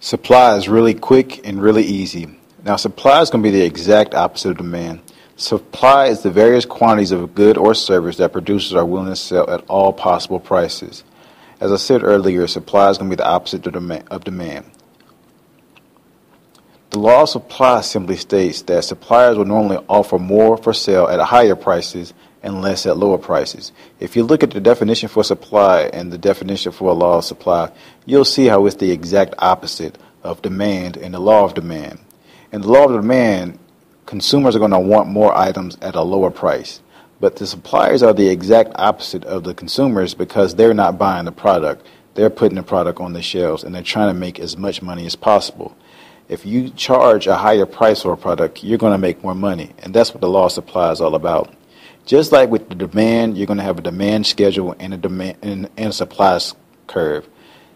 Supply is really quick and really easy. Now, supply is going to be the exact opposite of demand. Supply is the various quantities of a good or service that producers are willing to sell at all possible prices. As I said earlier, supply is going to be the opposite of demand. The law of supply simply states that suppliers will normally offer more for sale at higher prices and less at lower prices. If you look at the definition for supply and the definition for a law of supply, you'll see how it's the exact opposite of demand and the law of demand. In the law of demand, consumers are going to want more items at a lower price. But the suppliers are the exact opposite of the consumers because they're not buying the product. They're putting the product on the shelves and they're trying to make as much money as possible. If you charge a higher price for a product, you're going to make more money. And that's what the law of supply is all about. Just like with the demand, you're going to have a demand schedule and a supply curve.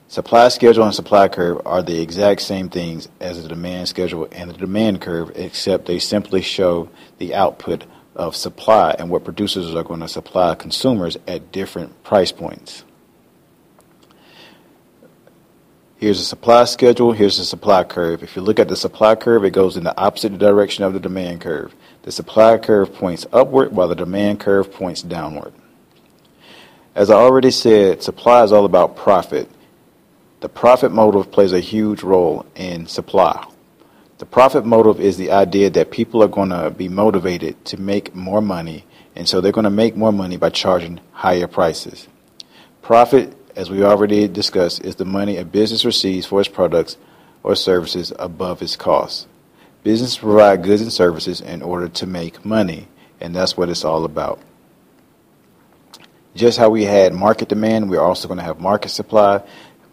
Supply schedule and supply curve are the exact same things as the demand schedule and the demand curve, except they simply show the output of supply and what producers are going to supply consumers at different price points. Here's the supply schedule, here's the supply curve. If you look at the supply curve, it goes in the opposite direction of the demand curve. The supply curve points upward while the demand curve points downward. As I already said, supply is all about profit. The profit motive plays a huge role in supply. The profit motive is the idea that people are going to be motivated to make more money, and so they're going to make more money by charging higher prices. Profit, as we already discussed, is the money a business receives for its products or services above its costs. Businesses provide goods and services in order to make money, and that's what it's all about. Just how we had market demand, we're also going to have market supply.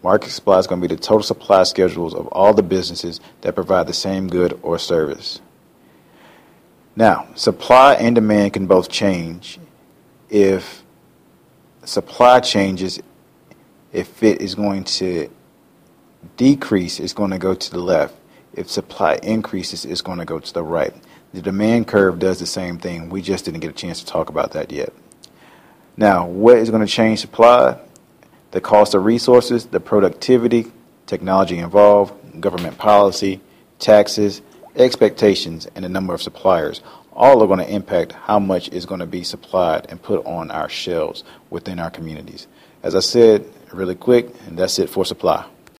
Market supply is going to be the total supply schedules of all the businesses that provide the same good or service. Now, supply and demand can both change. If supply changes, if it is going to decrease, it's going to go to the left. If supply increases, it's going to go to the right. The demand curve does the same thing. We just didn't get a chance to talk about that yet. Now, what is going to change supply? The cost of resources, the productivity, technology involved, government policy, taxes, expectations, and the number of suppliers. All are going to impact how much is going to be supplied and put on our shelves within our communities. As I said, really quick, and that's it for supply.